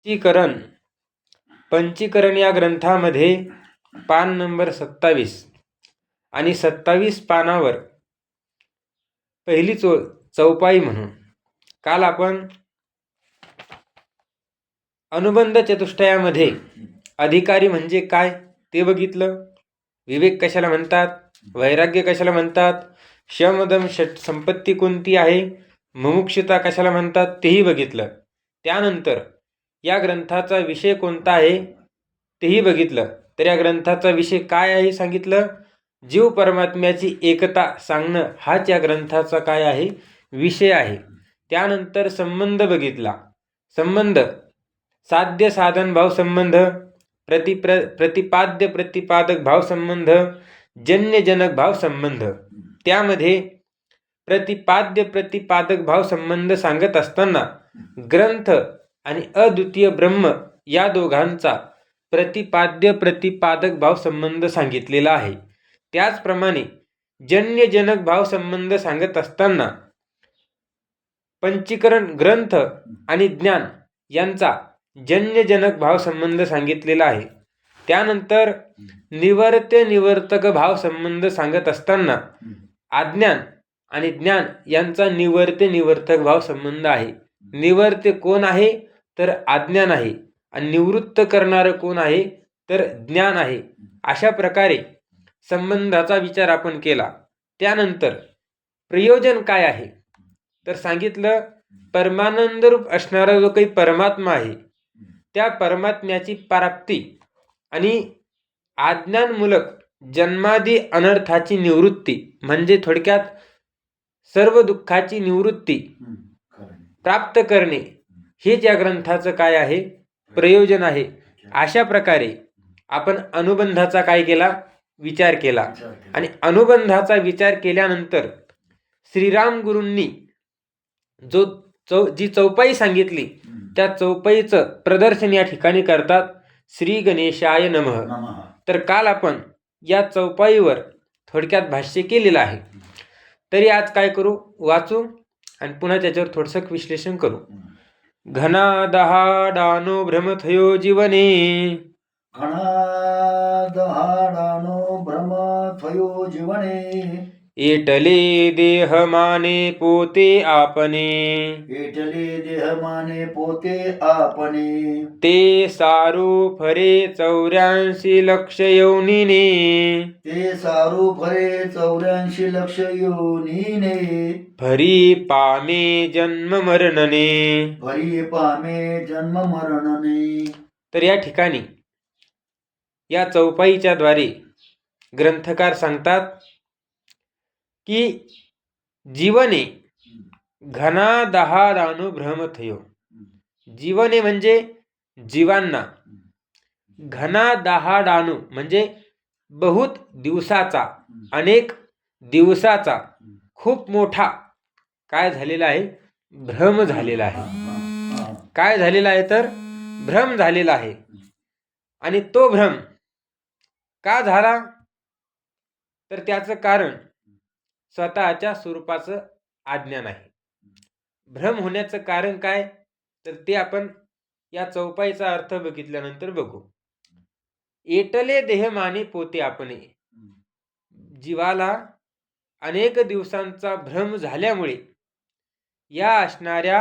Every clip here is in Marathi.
पंचीकरण पंचीकरण या ग्रंथामध्ये पान नंबर 27 आणि 27 पानावर पहिली चौपाई म्हणून काल आपण अनुबंध चतुष्टयामध्ये अधिकारी म्हणजे काय ते बघितलं. विवेक कशाला म्हणतात, वैराग्य कशाला म्हणतात, शमदम संपत्ती कोणती आहे, मुमुक्षुता कशाला म्हणतात तेही बघितलं. त्यानंतर या ग्रंथाचा विषय कोणता आहे तेही बघितलं. तर या ग्रंथाचा विषय काय आहे सांगितलं. जीव परमात्म्याची एकता सांगणं हाच या ग्रंथाचा काय आहे, विषय आहे. त्यानंतर संबंध बघितला. संबंध साध्य साधन भाव संबंध, प्रतिपाद्य प्रतिपादक भाव संबंध, जन्यजनक भाव संबंध. त्यामध्ये प्रतिपाद्य प्रतिपादक भाव संबंध सांगत असताना ग्रंथ आणि अद्वितीय ब्रह्म या दोघांचा प्रतिपाद्य प्रतिपादक भाव संबंध सांगितलेला आहे. त्याचप्रमाणे जन्यजनक भाव संबंध सांगत असताना पंचीकरण ग्रंथ आणि ज्ञान यांचा जन्यजनक भाव संबंध सांगितलेला आहे. त्यानंतर निवर्त्य निवर्तक भाव संबंध सांगत असताना अज्ञान आणि ज्ञान यांचा निवर्त्य निवर्तक भाव संबंध आहे. निवर्त्य कोण आहे तर अज्ञान आहे आणि निवृत्त करणारं कोण आहे तर ज्ञान आहे. अशा प्रकारे संबंधाचा विचार आपण केला. त्यानंतर प्रयोजन काय आहे तर सांगितलं, परमानंद रूप असणारा जो काही परमात्मा आहे त्या परमात्म्याची प्राप्ती आणि आज्ञानमूलक जन्मादी अनर्थाची निवृत्ती म्हणजे थोडक्यात सर्व दुःखाची निवृत्ती प्राप्त करणे हेच या ग्रंथाचं काय आहे, प्रयोजन आहे. अशा प्रकारे आपण अनुबंधाचा काय केला, विचार केला. आणि अनुबंधाचा विचार केल्यानंतर श्रीराम गुरूंनी जी चौपाई सांगितली त्या चौपाईचं प्रदर्शन या ठिकाणी करतात. श्री गणेशाय नमः. तर काल आपण या चौपाईवर थोडक्यात भाष्य केलेलं आहे. तरी आज काय करू, वाचू आणि पुन्हा त्याच्यावर थोडंसं विश्लेषण करू. घना दहाडानो भ्रम थयो जीवने, घना दहाडानो भ्रम थयो जीवने, एटले देह माने पोते आपणे, एटले देह माने पोते आपणे, ते सारू फरे 84 लक्ष योनीने, ते सारू फरे 84 लक्ष योनीने, भरी पामे जन्म मरणने, भरी पामे जन्म मरणने. तर या ठिकाणी या चौपाईच्या द्वारे ग्रंथकार सांगतात की जीवने घना दहाडानु भ्रम थयो. जीवने म्हणजे जीवांना, घना दहाडानु म्हणजे बहुत दिवसाचा, अनेक दिवसाचा खूप मोठा काय झालेला आहे, भ्रम झालेला आहे. काय झालेला आहे तर भ्रम झालेला आहे. आणि तो भ्रम का झाला तर त्याचं कारण स्वतःच्या स्वरूपाचं अज्ञान आहे. भ्रम होण्याचं कारण काय तर ते आपण या चौपाईचा अर्थ बघितल्यानंतर बघू. एटले देह माने पोते आपणे, जीवाला अनेक दिवसांचा भ्रम झाल्यामुळे या असणाऱ्या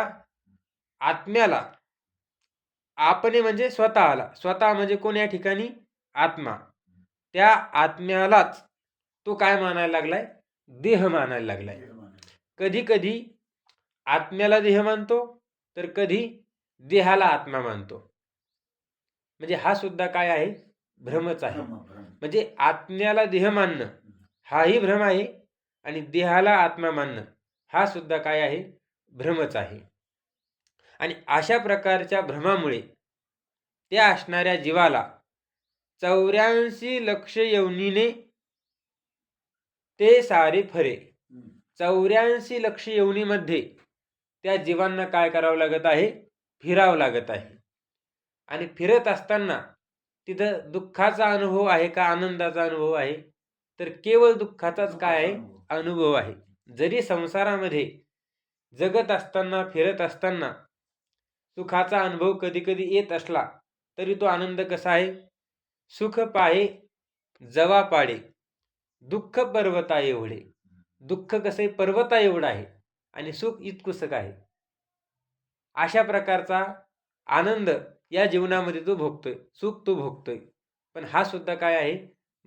आत्म्याला, आपणे म्हणजे स्वतःला, स्वतः म्हणजे कोण या ठिकाणी आत्मा, त्या आत्म्यालाच तो काय मानायला लागलाय, देह मानायला लागलाय. कधी कधी आत्म्याला देह मानतो तर कधी देहाला आत्मा मानतो. म्हणजे हा सुद्धा काय आहे, भ्रमच आहे. म्हणजे आत्म्याला देह मानणं हाही भ्रम आहे आणि देहाला आत्मा मानणं हा सुद्धा काय आहे, भ्रमच आहे. आणि अशा प्रकारच्या भ्रमामुळे त्या असणाऱ्या जीवाला 84 लक्ष योनीने ते सारे फरे, 84 लक्ष योनीमध्ये त्या जीवांना काय करावं लागत आहे, फिरावं लागत आहे. आणि फिरत असताना तिथं दुःखाचा अनुभव आहे का आनंदाचा अनुभव आहे तर केवळ दुःखाचाच काय आहे, अनुभव आहे. जरी संसारामध्ये जगत असताना, फिरत असताना सुखाचा अनुभव कधी कधी येत असला तरी तो आनंद कसा आहे? सुख पाहे जवा पाडे, दुःख पर्वता एवढे. दुःख कसे पर्वता एवढं आहे आणि सुख इतकुसक आहे. अशा प्रकारचा आनंद या जीवनामध्ये तो भोगतोय, सुख तो भोगतोय. पण हा सुद्धा काय आहे?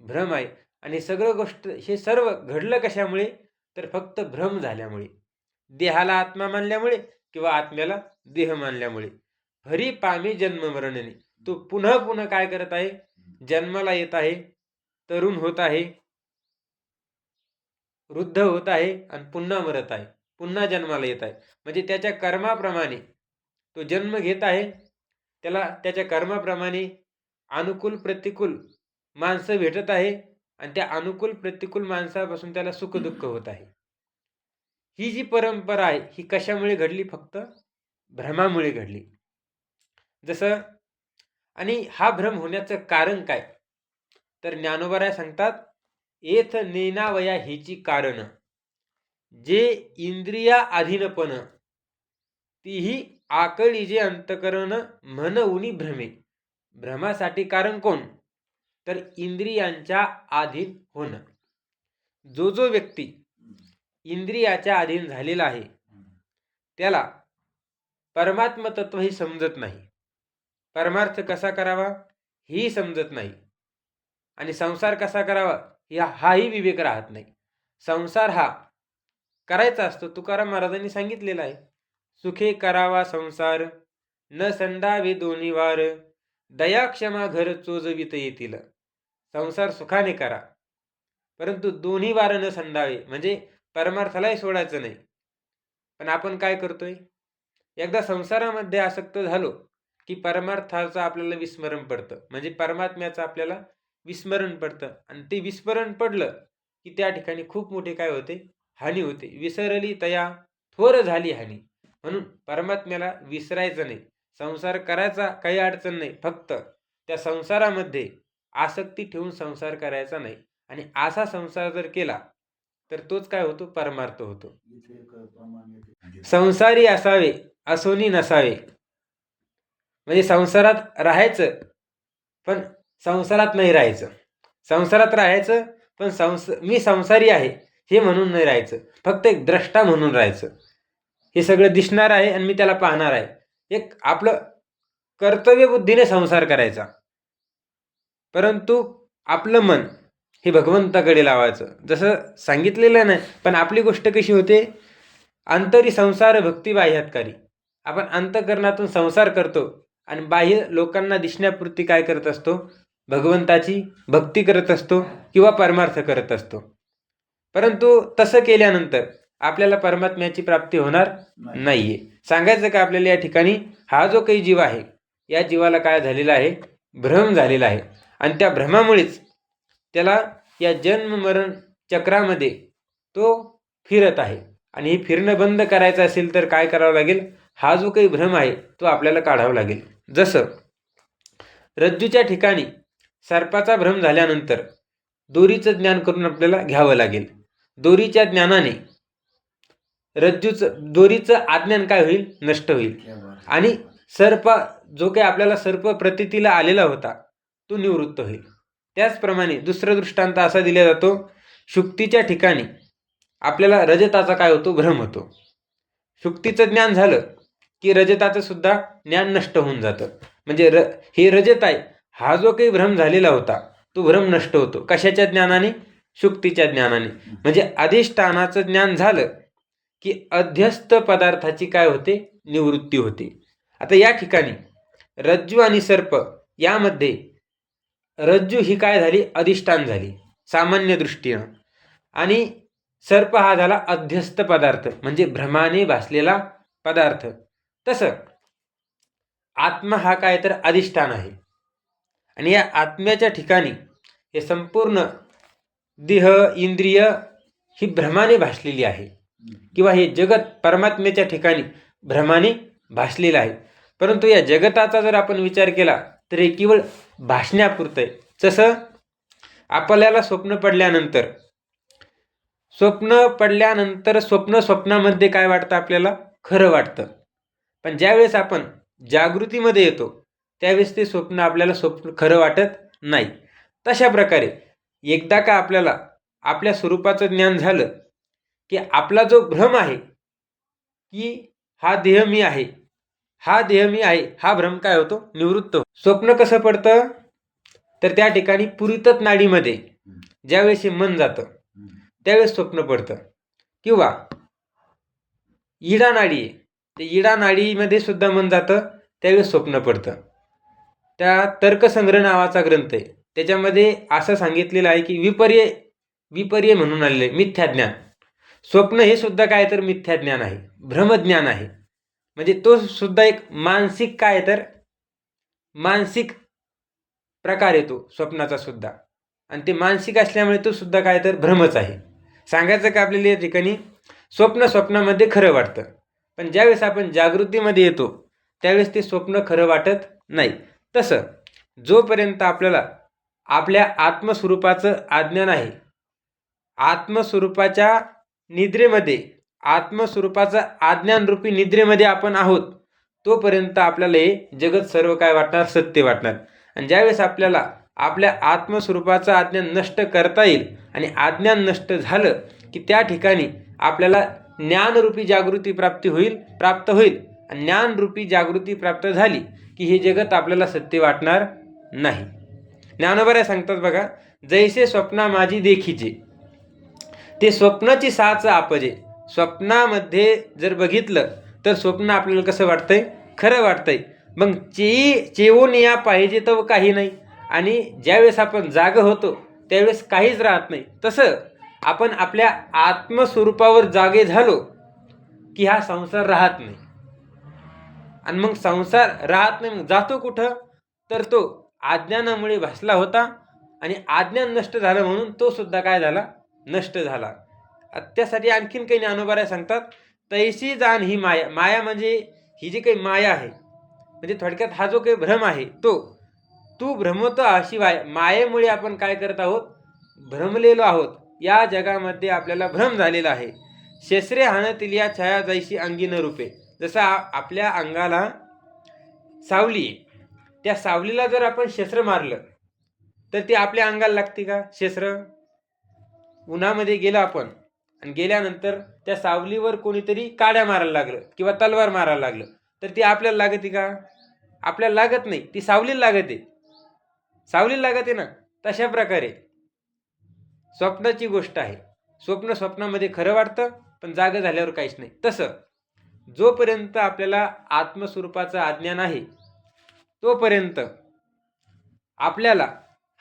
भ्रम आहे. आणि सगळं गोष्ट हे सर्व घडलं कशामुळे? तर फक्त भ्रम झाल्यामुळे. देहाला आत्मा मानल्यामुळे किंवा आत्म्याला देह मानल्यामुळे. हरी पामे जन्म मरणने. तो पुन्हा पुन्हा काय करत आहे? जन्माला येत आहे, तरुण होत आहे, वृद्ध होत आहे आणि पुन्हा मरत आहे, पुन्हा जन्माला येत आहे. म्हणजे त्याच्या कर्माप्रमाणे तो जन्म घेत आहे. त्याला त्याच्या कर्माप्रमाणे अनुकूल प्रतिकूल माणसं भेटत आहे आणि त्या अनुकूल प्रतिकूल माणसापासून त्याला सुख दुःख होत आहे. ही जी परंपरा आहे ही कशामुळे घडली? फक्त भ्रमामुळे घडली. जसं आणि हा भ्रम होण्याचं कारण काय? तर ज्ञानोबराय सांगतात, एथ नेनावया हेची कारण जे इंद्रिया अधीनपण तीही आकळी जे अंतकरण म्हणूनी भ्रमे. भ्रमासाठी कारण कोण? तर इंद्रियांच्या अधीन होणं. जो जो व्यक्ती इंद्रियाच्या अधीन झालेला आहे त्याला परमात्म तत्व ही समजत नाही, परमार्थ कसा करावा ही समजत नाही आणि संसार कसा करावा हाही विवेक राहत नाही. संसार हा करायचा असतो. तुकाराम महाराजांनी सांगितलेला आहे, सुखे करावा संसार न संडावे दोन्ही वार, दया क्षमा घर चोजवित येतील. संसार सुखाने करा परंतु दोन्ही वार न संडावे, म्हणजे परमार्थालाही सोडायचं नाही. पण आपण काय करतोय? एकदा संसारामध्ये आसक्त झालो की परमार्थाचं आपल्याला विस्मरण पडतं, म्हणजे परमात्म्याचं आपल्याला विस्मरण पडतं. आणि ते विस्मरण पडलं की त्या ठिकाणी खूप मोठी काय होते? हानी होते. विसरली तया थोर झाली हानी. म्हणून परमात्म्याला विसरायचं नाही. संसार करायचा काही अडचण नाही, फक्त त्या संसारामध्ये आसक्ती ठेवून संसार करायचा नाही. आणि असा संसार जर केला तर तोच काय होतो? परमार्थ होतो. संसारी असावे असोनी नसावे. म्हणजे संसारात राहायचं पण संसारात नाही राहायचं. संसारात राहायचं पण मी संसारी आहे हे म्हणून नाही राहायचं. फक्त एक द्रष्टा म्हणून राहायचं. हे सगळं दिसणार आहे आणि मी त्याला पाहणार आहे. एक आपलं कर्तव्य बुद्धीने संसार करायचा. परंतु आपलं मन हे भगवंताकडे लावायचं. जसं सांगितलेलं नाही, पण आपली गोष्ट कशी होते? अंतरी संसार भक्ती बाह्यात्कारी. आपण अंतकरणातून संसार करतो आणि बाह्य लोकांना दिसण्यापुरती काय करत असतो? भगवंताची भक्ती करत असतो किंवा परमार्थ करत असतो. परंतु तसं केल्यानंतर आपल्याला परमात्म्याची प्राप्ती होणार नाहीये. सांगायचं का आपल्याला या ठिकाणी? हा जो काही जीव आहे या जीवाला काय झालेला आहे? भ्रम झालेला आहे. आणि त्या भ्रमामुळेच त्याला या जन्म मरण चक्रामध्ये तो फिरत आहे. आणि हे फिरणं बंद करायचं असेल तर काय करावं लागेल? हा जो काही भ्रम आहे तो आपल्याला काढावा लागेल. जसं रज्जूच्या ठिकाणी सर्पाचा भ्रम झाल्यानंतर दोरीचं ज्ञान करून आपल्याला घ्यावं लागेल. दोरीच्या ज्ञानाने दोरीचं अज्ञान काय होईल? नष्ट होईल. आणि सर्प जो काही आपल्याला सर्प प्रतीतीला आलेला होता तो निवृत्त होईल. त्याचप्रमाणे दुसरा दृष्टांत असा दिला जातो, शुक्तीच्या ठिकाणी आपल्याला रजताचा काय होतो? भ्रम होतो. शुक्तीचं ज्ञान झालं की रजताचं सुद्धा ज्ञान नष्ट होऊन जातं. म्हणजे हे रजत आहे, हा जो काही भ्रम झालेला होता तो भ्रम नष्ट होतो. कशाच्या ज्ञानाने? शुक्तीच्या ज्ञानाने. म्हणजे अधिष्ठानाचं ज्ञान झालं की अध्यस्त पदार्थाची काय होते? निवृत्ती होते. आता या ठिकाणी रज्जू आणि सर्प यामध्ये रज्जू ही काय झाली? अधिष्ठान झाली सामान्य दृष्टीनं. आणि सर्प हा झाला अध्यस्त पदार्थ, म्हणजे भ्रमाने भासलेला पदार्थ. तसं आत्मा हा काय? तर अधिष्ठान आहे. आणि या आत्म्याच्या ठिकाणी हे संपूर्ण देह इंद्रिय ही भ्रमाने भासलेली आहे, किंवा हे जगत परमात्म्याच्या ठिकाणी भ्रमाने भासलेलं आहे. परंतु या जगताचा जर आपण विचार केला तर हे केवळ भासण्यापुरतं आहे. जसं आपल्याला स्वप्न पडल्यानंतर स्वप्नामध्ये काय वाटतं? आपल्याला खरं वाटतं. पण ज्यावेळेस आपण जागृतीमध्ये येतो त्यावेळेस ते स्वप्न आपल्याला स्वप्न खरं वाटत नाही. तशा प्रकारे एकदा का आपल्याला आपल्या स्वरूपाचं ज्ञान झालं की आपला जो भ्रम आहे की हा देह मी आहे, हा देह मी आहे, हा भ्रम काय होतो, निवृत्त होतो. स्वप्न कसं पडतं तर त्या ठिकाणी पुरितत नाडीमध्ये ज्यावेळेस हे मन जातं त्यावेळेस स्वप्न पडतं. किंवा इडा नाडी आहे, ते इडा नाडीमध्ये सुद्धा मन जातं त्यावेळेस स्वप्न पडतं. त्या तर्कसंग्रह नावाचा ग्रंथ आहे, त्याच्यामध्ये असं सांगितलेलं आहे की विपर्य विपर्य म्हणून आलेले मिथ्याज्ञान. स्वप्न हे सुद्धा काय तर मिथ्याज्ञान आहे, भ्रमज्ञान आहे. म्हणजे तो सुद्धा एक मानसिक काय तर मानसिक प्रकार येतो स्वप्नाचा सुद्धा, आणि ते मानसिक असल्यामुळे तो सुद्धा काय तर भ्रमच आहे. सांगायचं का आपल्याला या ठिकाणी स्वप्नामध्ये खरं वाटतं, पण ज्यावेळेस आपण जागृतीमध्ये येतो त्यावेळेस ते स्वप्न खरं वाटत नाही. तसं जोपर्यंत आपल्याला आपल्या आत्मस्वरूपाचं अज्ञान आहे, आत्मस्वरूपाच्या निद्रेमध्ये, आत्मस्वरूपाचं अज्ञानरूपी निद्रेमध्ये आपण आहोत, तोपर्यंत आपल्याला हे जगत सर्व काय वाटणार, सत्य वाटणार. आणि ज्यावेळेस आपल्याला आपल्या आत्मस्वरूपाचं अज्ञान नष्ट करता येईल आणि अज्ञान नष्ट झालं की त्या ठिकाणी आपल्याला ज्ञानरूपी जागृती प्राप्त होईल. आणि ज्ञानरूपी जागृती प्राप्त झाली की हे जगत आपल्याला सत्य वाटणार नाही. ज्ञानोबा सांगतात बघा, जैसे स्वप्ना माझी देखीचे, ते स्वप्नाची साच आपजे. स्वप्नामध्ये जर बघितलं तर स्वप्न आपल्याला कसं वाटतंय, खरं वाटतंय. मग चेवून या पाहिजे तर काही नाही, आणि ज्यावेळेस आपण जाग होतो त्यावेळेस काहीच राहत नाही. तसं आपण आपल्या आत्मस्वरूपावर जागे झालो की हा संसार राहत नाही. आणि मग संसार राहत नाही, मग जातो कुठं, तर तो अज्ञानामुळे भासला होता आणि अज्ञान नष्ट झालं म्हणून तो सुद्धा काय झाला, नष्ट झाला. त्यासाठी आणखीन काही ज्ञानोबा सांगतात, तैसी जाण ही माया. माया म्हणजे ही जी काही माया आहे, म्हणजे थोडक्यात हा जो काही भ्रम आहे तो तू भ्रमतो अशी मायेमुळे आपण काय करत आहोत, भ्रमलेलो आहोत. या जगामध्ये आपल्याला भ्रम झालेला आहे. शेसरे हाणतील या छाया जैशी अंगी न रूपे. जसं आपल्या अंगाला सावली आहे, त्या सावलीला जर आपण शेस्त्र मारलं तर ती आपल्या अंगाला लागते का शेस्त्र? उन्हामध्ये गेलो आपण आणि गेल्यानंतर त्या सावलीवर कोणीतरी काड्या मारायला लागलं किंवा तलवार मारायला लागलं तर ती आपल्याला लागते का? आपल्याला लागत नाही, ती सावलीला लागते. सावलीला लागते ना. तशा प्रकारे स्वप्नाची गोष्ट आहे. स्वप्नामध्ये खरं वाटतं, पण जागा झाल्यावर काहीच नाही. तसं जोपर्यंत आपल्याला आत्मस्वरूपाचं अज्ञान आहे तोपर्यंत आपल्याला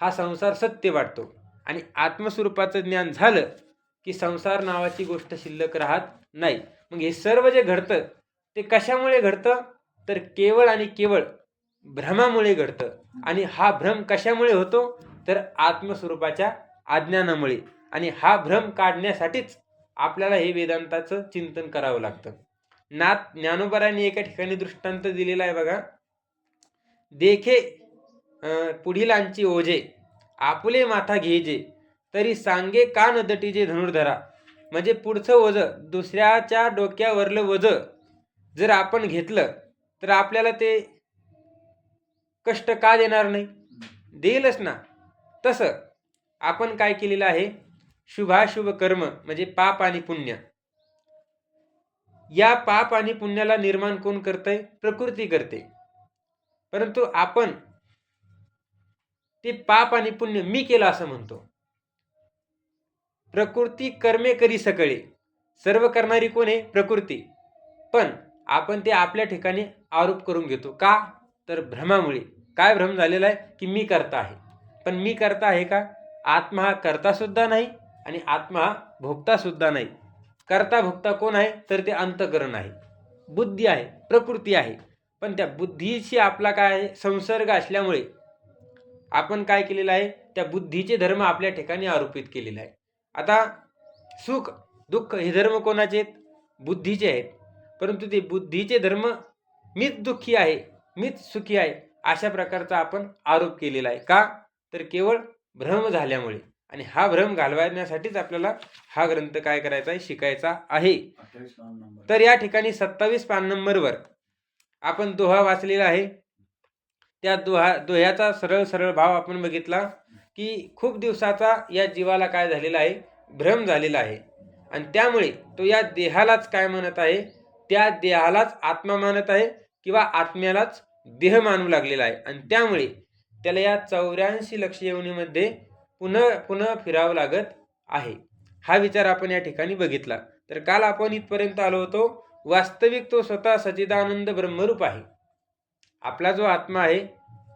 हा संसार सत्य वाटतो. आणि आत्मस्वरूपाचं ज्ञान झालं की संसार नावाची गोष्ट शिल्लक राहत नाही. मग हे सर्व जे घडतं ते कशामुळे घडतं, तर केवळ आणि केवळ भ्रमामुळे घडतं. आणि हा भ्रम कशामुळे होतो, तर आत्मस्वरूपाच्या अज्ञानामुळे. आणि हा भ्रम काढण्यासाठीच आपल्याला हे वेदांताचं चिंतन करावं लागतं. ज्ञानोबारांनी एका ठिकाणी दृष्टांत दिलेला आहे बघा, देखे पुढीलांची ओझे आपुले माथा घेजे, तरी सांगे का न दटीजे धनुर्धरा. म्हणजे पुढचं ओझं, दुसऱ्याच्या डोक्यावरलं ओझं जर आपण घेतलं तर आपल्याला ते कष्ट का देणार नाही, देईलच ना. तसं आपण काय केलेलं आहे, शुभाशुभ कर्म म्हणजे पाप आणि पुण्य, या पाप आणि पुण्याला निर्माण कोण करतंय, प्रकृती करते. परंतु आपण ते पाप आणि पुण्य मी केलं असं म्हणतो. प्रकृती कर्मे करी सकळे, सर्व करणारी कोण आहे, प्रकृती. पण आपण ते आपल्या ठिकाणी आरोप करून घेतो. का, तर भ्रमामुळे. काय भ्रम झालेला आहे की मी करता आहे, पण मी करता आहे का? आत्मा हा करता सुद्धा नाही आणि आत्मा हा भोगता सुद्धा नाही. करता भोगता कोण आहे, तर ते अंतःकरण आहे, बुद्धी आहे, प्रकृती आहे. पण त्या बुद्धीशी आपला काय आहे, संसर्ग असल्यामुळे आपण काय केलेलं आहे, त्या बुद्धीचे धर्म आपल्या ठिकाणी आरोपित केलेले आहे. आता सुख दुःख हे धर्म कोणाचे आहेत, बुद्धीचे आहेत. परंतु ते बुद्धीचे धर्म मीच दुःखी आहे, मीच सुखी आहे, अशा प्रकारचा आपण आरोप केलेला आहे. का, तर केवळ भ्रम झाल्यामुळे. आणि हा भ्रम घालवण्यासाठीच आपल्याला हा ग्रंथ काय करायचा आहे, शिकायचा आहे. तर या ठिकाणी 27 पान नंबरवर आपण दोहा वाचलेला आहे. त्या दोह्याचा सरळ सरळ भाव आपण बघितला की खूप दिवसाचा या जीवाला काय झालेला आहे, भ्रम झालेला आहे. आणि त्यामुळे तो या देहालाच काय म्हणत आहे, त्या देहालाच आत्मा मानत आहे किंवा आत्म्यालाच देह मानू लागलेला आहे. आणि त्यामुळे त्याला या 84 लक्ष योनीमध्ये पुन्हा पुन्हा फिरावं लागत आहे. हा विचार आपण या ठिकाणी बघितला. तर काल आपण इथपर्यंत आलो होतो. वास्तविक तो स्वतः सच्चिदानंद ब्रह्मरूप आहे. आपला जो आत्मा आहे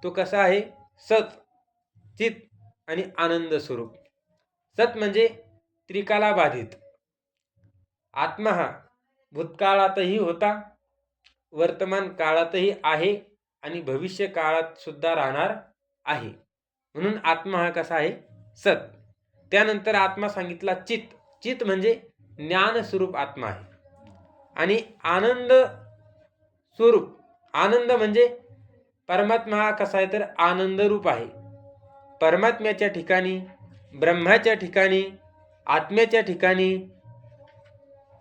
तो कसा आहे, सत, चित आणि आनंद स्वरूप. सत म्हणजे त्रिकाला बाधित. आत्मा हा भूतकाळातही होता, वर्तमान काळातही आहे आणि भविष्य काळात सुद्धा राहणार आहे. म्हणून आत्मा हा कसा आहे, सत. त्यानंतर आत्मा सांगितला चित. चित म्हणजे ज्ञान स्वरूप आत्मा आहे. आणि आनंद स्वरूप, आनंद म्हणजे परमात्मा हा कसा आहे तर आनंद रूप आहे. परमात्म्याच्या ठिकाणी, ब्रह्माच्या ठिकाणी, आत्म्याच्या ठिकाणी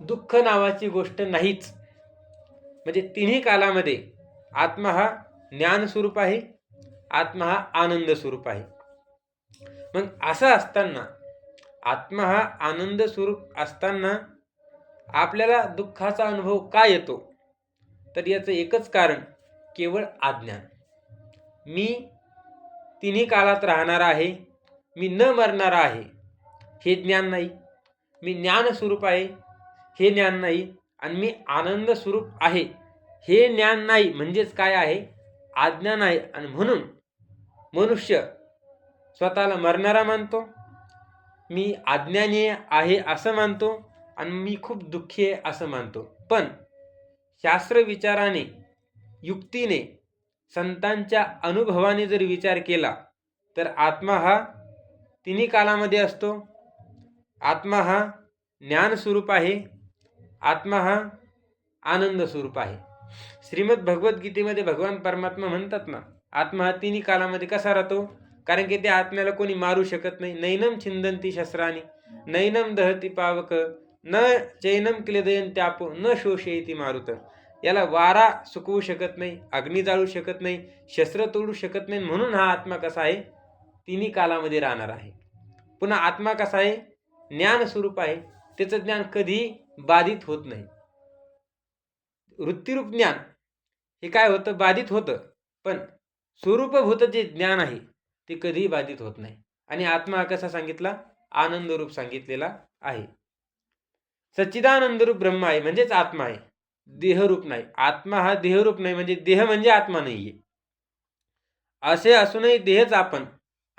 दुःख नावाची गोष्ट नाहीच. म्हणजे तिन्ही कालामध्ये आत्मा हा ज्ञान स्वरूप आहे, आत्मा हा आनंद स्वरूप आहे. मग असं असताना, आत्मा हा आनंद स्वरूप असताना आपल्याला दुःखाचा अनुभव का येतो, तर याचं एकच कारण, केवळ अज्ञान. मी तिन्ही काळात राहणार आहे, मी न मरणार आहे हे ज्ञान नाही, मी ज्ञान स्वरूप आहे हे ज्ञान नाही, आणि मी आनंद स्वरूप आहे हे ज्ञान नाही. म्हणजेच काय आहे, अज्ञान आहे. आणि म्हणून मनुष्य स्वतःला मरणारा मानतो, मी अज्ञानी आहे असं मानतो, आणि मी खूप दुःखी आहे असं मानतो. पण शास्त्र विचाराने, युक्तीने, संतांच्या अनुभवाने जर विचार केला तर आत्मा हा तिन्ही कालामध्ये असतो, आत्मा हा ज्ञान स्वरूप आहे, आत्मा हा आनंद स्वरूप आहे. श्रीमद भगवद्गीतेमध्ये भगवान परमात्मा म्हणतात ना, आत्मा हा तिन्ही कालामध्ये कसा राहतो, कारण की त्या आत्म्याला कोणी मारू शकत नाही. नैनम छिंदंती शस्त्राणी, नैनम दहती पावक, न चैनम क्लेदयन्त्यापो, न शोषयति मारुत. याला वारा सुकवू शकत नाही, अग्नी जाळू शकत नाही, शस्त्र तोडू शकत नाही. म्हणून हा आत्मा कसा आहे, तिन्ही कालामध्ये राहणार आहे. पुन्हा आत्मा कसा आहे, ज्ञान स्वरूप आहे, त्याचं ज्ञान कधी बाधित होत नाही. वृत्तीरूप ज्ञान हे काय होतं, बाधित होतं, पण स्वरूपभूत जे ज्ञान आहे ते कधीही बाधित होत नाही. आणि आत्मा कसा सांगितला, आनंद रूप सांगितलेला आहे. सच्चिदानंद रूप ब्रह्म आहे, म्हणजेच आत्मा आहे, देहरूप नाही. आत्मा हा देहरूप नाही, म्हणजे देह म्हणजे आत्मा नाहीये. असे असूनही देहच आपण,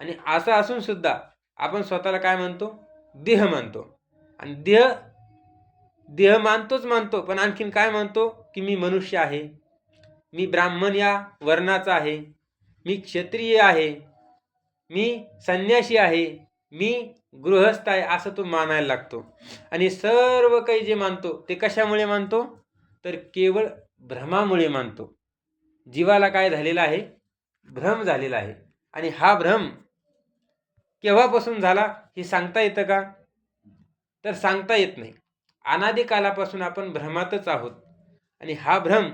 आणि असं असून सुद्धा आपण स्वतःला काय म्हणतो, देह मानतो. आणि देह मानतोच मानतो, पण आणखीन काय म्हणतो की मी मनुष्य आहे, मी ब्राह्मण या वर्णाचा आहे, मी क्षत्रिय आहे, मी संन्यासी आहे, मी गृहस्थ आहे, असं तो मानायला लागतो. आणि सर्व काही जे मानतो ते कशामुळे मानतो, तर केवळ भ्रमामुळे मानतो. जीवाला काय झालेला आहे, भ्रम झालेला आहे. आणि हा भ्रम केव्हापासून झाला हे सांगता येतं का, तर सांगता येत नाही. अनादी कालापासून आपण भ्रमातच आहोत. आणि हा भ्रम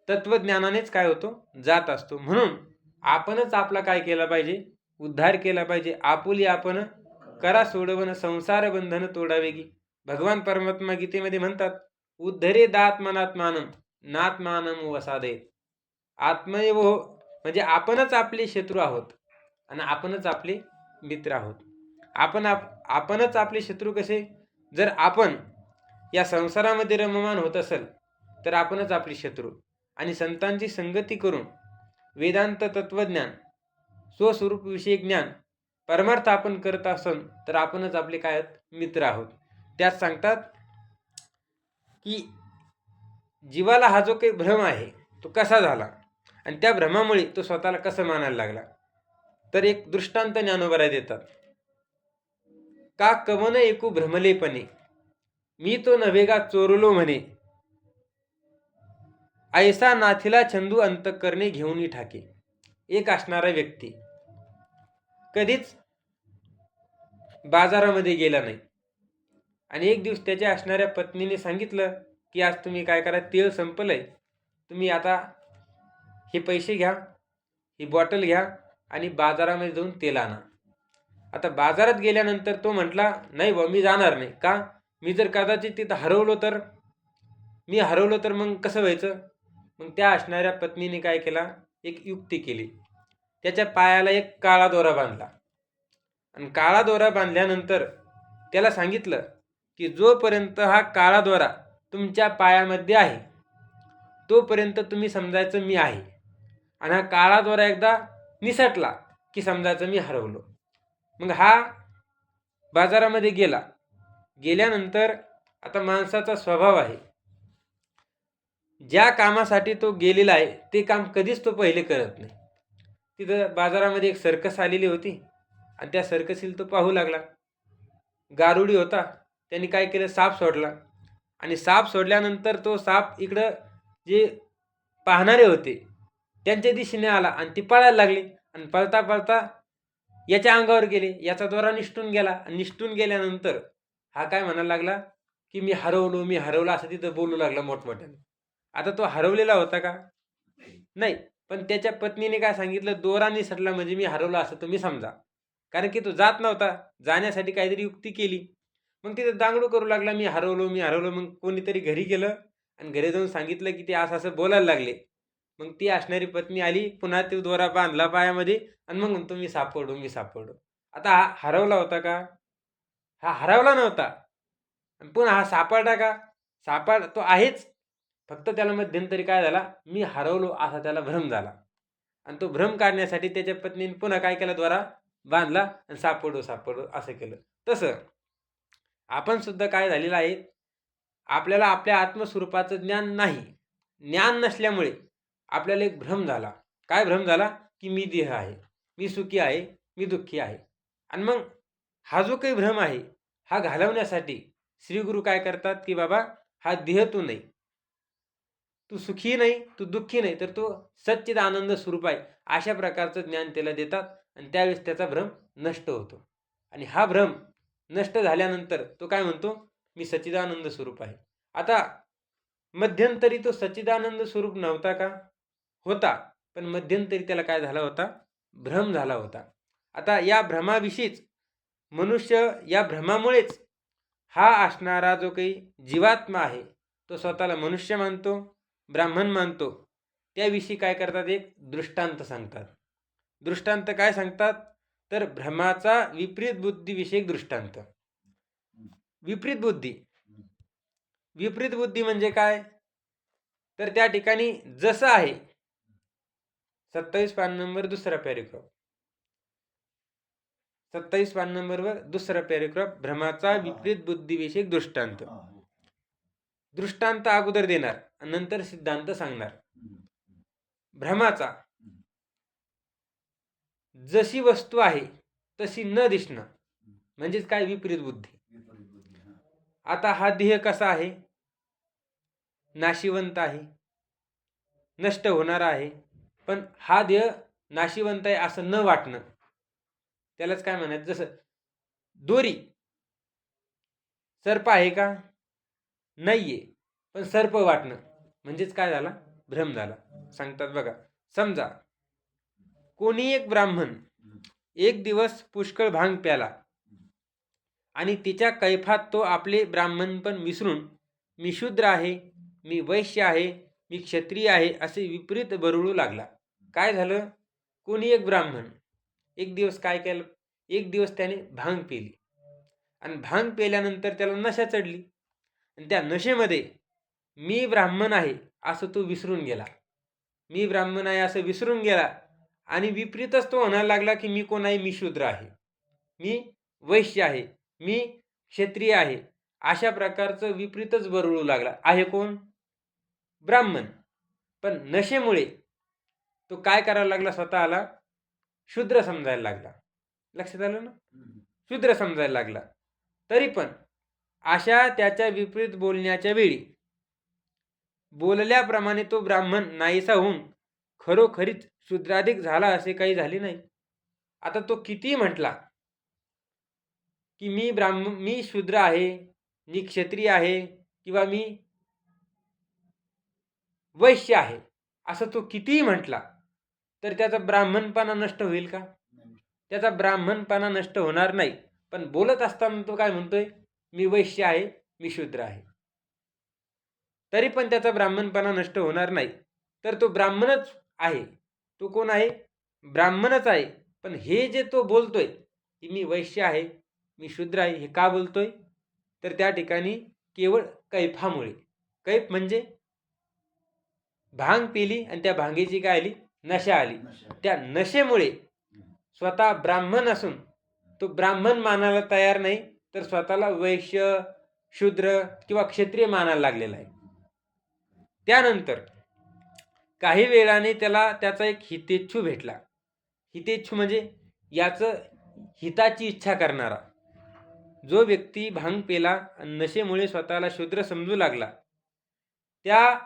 तत्वज्ञानानेच काय होतो, जात असतो. म्हणून आपणच आपला काय केला पाहिजे, उद्धार केला पाहिजे. आपुली आपण करा सोडवण, संसार बंधन तोडावेगी. भगवान परमात्मा गीतेमध्ये म्हणतात, उद्धरे दात्मनात्मानम नात्मानम वसादे. आत्मैव म्हणजे आपणच आपले शत्रू आहोत आणि आपणच आपले मित्र आहोत. आपणच आपले शत्रू कसे, जर आपण या संसारामध्ये रममान होत असेल तर आपणच आपले शत्रू. आणि संतांची संगती करून वेदांत तत्वज्ञान, स्वस्वरूप विषयक ज्ञान, परमार्थ आपण करत असन तर आपणच आपले काय आहेत, मित्र आहोत. त्यात सांगतात की जीवाला हा जो काही भ्रम आहे तो कसा झाला, आणि त्या भ्रमामुळे तो स्वतःला कसं मानायला लागला. तर एक दृष्टांत ज्ञानोबराय देतात. का कवन एकू भ्रमलेपणे, मी तो नव्हे का चोरलो म्हणे, ऐसा नाथीला छंदू अंतःकरणे घेऊन ठाके. एक असणारा व्यक्ती कधीच बाजारामध्ये गेला नाही, आणि एक दिवस त्याच्या असणाऱ्या पत्नीने सांगितलं की आज तुम्ही काय करा, तेल संपलंय, तुम्ही आता हे पैसे घ्या, ही बॉटल घ्या आणि बाजारामध्ये जाऊन तेल आणा. आता बाजारात गेल्यानंतर तो म्हटला, नाही बा मी जाणार नाही. का? मी जर कदाचित तिथं हरवलो तर मग कसं व्हायचं? मग त्या असणाऱ्या पत्नीने काय केला, एक युक्ती केली. त्याच्या पायाला एक काळा दोरा बांधला आणि काळा दोरा बांधल्यानंतर त्याला सांगितलं की जोपर्यंत हा काळा दोरा तुमच्या पायामध्ये आहे तोपर्यंत तुम्ही समजायचं मी आहे, आणि हा काळा दोरा एकदा निसटला की समजायचं मी हरवलो. मग हा बाजारामध्ये गेल्यानंतर आता माणसाचा स्वभाव आहे, ज्या कामासाठी तो गेलेला आहे ते काम कधीच तो पहिले करत नाही. तिथं बाजारामध्ये एक सर्कस आलेली होती आणि त्या सर्कसीला तो पाहू लागला. गारुडी होता, त्यांनी काय केलं, साप सोडला आणि साप सोडल्यानंतर तो साप इकडं जे पाहणारे होते त्यांच्या दिशेने आला आणि ती पळायला लागली आणि पळता पळता याच्या अंगावर गेले. याचा दोरा निसटून गेला आणि निसटून गेल्यानंतर हा काय म्हणायला लागला की मी हरवलो असं तिथं बोलू लागला मोठमोठ्याने. आता तो हरवलेला होता का? नाही. पण त्याच्या पत्नीने काय सांगितलं, दोरा निसटला म्हणजे मी हरवला असं तुम्ही समजा. कारण की तो जात नव्हता, जाण्यासाठी काहीतरी युक्ती केली. मग तिथं दांगडू करू लागला, मी हरवलो. मग कोणीतरी घरी गेलं आणि घरी जाऊन सांगितलं की ते असं बोलायला लागले. मग ती असणारी पत्नी आली, पुन्हा तो दोरा बांधला पायामध्ये आणि मग म्हणतो मी सापडलो. आता हा हरवला होता का? हा हरवला नव्हता. पुन्हा हा सापडला का? तो आहेच, फक्त त्याला मध्यंतरी काय झाला, मी हरवलो असा त्याला भ्रम झाला आणि तो भ्रम काढण्यासाठी त्याच्या पत्नीने पुन्हा काय केला, द्वारा बांधला आणि सापडलो असं केलं. तसं आपण सुद्धा काय झालेलं आहे, आपल्याला आपल्या आत्मस्वरूपाचं ज्ञान नाही. ज्ञान नसल्यामुळे आपल्याला एक भ्रम झाला. काय भ्रम झाला? की मी देह आहे, मी सुखी आहे, मी दुःखी आहे. आणि मग हा जो काही भ्रम आहे हा घालवण्यासाठी श्रीगुरु काय करतात की बाबा हा देह तू नाही, तू सुखी नाही, तू दुःखी नाही, तर तो सच्चिद आनंद स्वरूप आहे, अशा प्रकारचं ज्ञान त्याला देतात आणि त्यावेळेस त्याचा भ्रम नष्ट होतो. आणि हा भ्रम नष्ट झाल्यानंतर तो काय म्हणतो, मी सच्चिदानंद स्वरूप आहे. आता मध्यंतरी तो सच्चिदानंद स्वरूप नव्हता का? होता. पण मध्यंतरी त्याला काय झाला होता, भ्रम झाला होता. आता या भ्रमाविषयीच मनुष्य, या भ्रमामुळेच हा असणारा जो काही जीवात्मा आहे तो स्वतःला मनुष्य मानतो, ब्राह्मण मानतो. त्याविषयी काय करतात, एक दृष्टांत सांगतात. दृष्टांत काय सांगतात, तर भ्रमाचा विपरीत बुद्धीविषयक दृष्टांत. विपरीत बुद्धी म्हणजे काय, तर त्या ठिकाणी जसं आहे 27 पान नंबर दुसरा पॅरेग्राफ, 27 पान नंबरवर दुसरा पॅरेग्राफ, भ्रमाचा विपरीत बुद्धीविषयक दृष्टांत. दृष्टांत अगोदर देणार आणि नंतर सिद्धांत सांगणार. भ्रमाचा, जशी वस्तू आहे तशी न दिसणं म्हणजेच काय, विपरीत बुद्धी. आता हा देह कसा आहे, नाशिवंत आहे, नष्ट होणारा आहे. पण हा देह नाशिवंत आहे असं न वाटणं, त्यालाच काय म्हणायचं, जसं दोरी, सर्प आहे का? नाहीये, पण सर्प वाटणं म्हणजेच काय झाला, भ्रम झाला. सांगतात बघा, समजा कोणी एक ब्राह्मण एक दिवस पुष्कळ भांग प्याला आणि तिच्या कैफात तो आपले ब्राह्मणपण विसरून मी शूद्र आहे, मी वैश्य आहे, मी क्षत्रिय आहे असे विपरीत बरळू लागला. काय झालं, कोणी एक ब्राह्मण एक दिवस काय केलं, एक दिवस त्याने भांग पिली आणि भांग पेल्यानंतर त्याला नशा चढली आणि त्या नशेमध्ये मी ब्राह्मण आहे असं तो विसरून गेला. मी ब्राह्मण आहे असं विसरून गेला आणि विपरीतच तो म्हणायला लागला की मी कोण आहे, मी शूद्र आहे, मी वैश्य आहे, मी क्षत्रिय आहे. अशा प्रकारचं विपरीतच बरळू लागला. आहे कोण, ब्राह्मण. पण नशेमुळे तो काय करायला लागला, स्वतःला शूद्र समजायला लागला. लक्षात आलं ना, शूद्र समजायला लागला. तरी पण अशा त्याच्या विपरीत बोलण्याच्या वेळी बोलल्याप्रमाणे तो ब्राह्मण नाहीसा होऊन खरोखरीच शूद्राधिक झाला असे काही झाले नाही. आता तो किती म्हटला की मी शूद्र आहे, मी क्षत्रिय आहे किंवा मी वैश्य आहे असं तो कितीही म्हटला तर त्याचा ब्राह्मणपणा नष्ट होईल का? त्याचा ब्राह्मणपणा नष्ट होणार नाही. पण बोलत असताना तो काय म्हणतोय, मी वैश्य आहे, मी शूद्र आहे. तरी पण त्याचा ब्राह्मणपणा नष्ट होणार नाही. तर तो ब्राह्मणच आहे. तो कोण आहे? ब्राह्मणच आहे. पण हे जे तो बोलतोय की मी वैश्य आहे, मी शूद्र आहे, हे का बोलतोय? तर त्या ठिकाणी केवळ कैफामुळे. कैफ म्हणजे भांग पिली आणि त्या भांगेची काय आली? नशा आली. त्या नशेमुळे स्वतः ब्राह्मण असून तो ब्राह्मण मानायला तयार नाही, तर स्वतःला वैश्य, शूद्र किंवा क्षत्रिय मानायला लागलेला आहे. त्यानंतर काही वेळाने त्याला त्याचा एक हितेच्छू भेटला. हितेच्छू म्हणजे याचं हिताची इच्छा करणारा. जो व्यक्ती भांग पेला आणि नशेमुळे स्वतःला शूद्र समजू लागला, त्या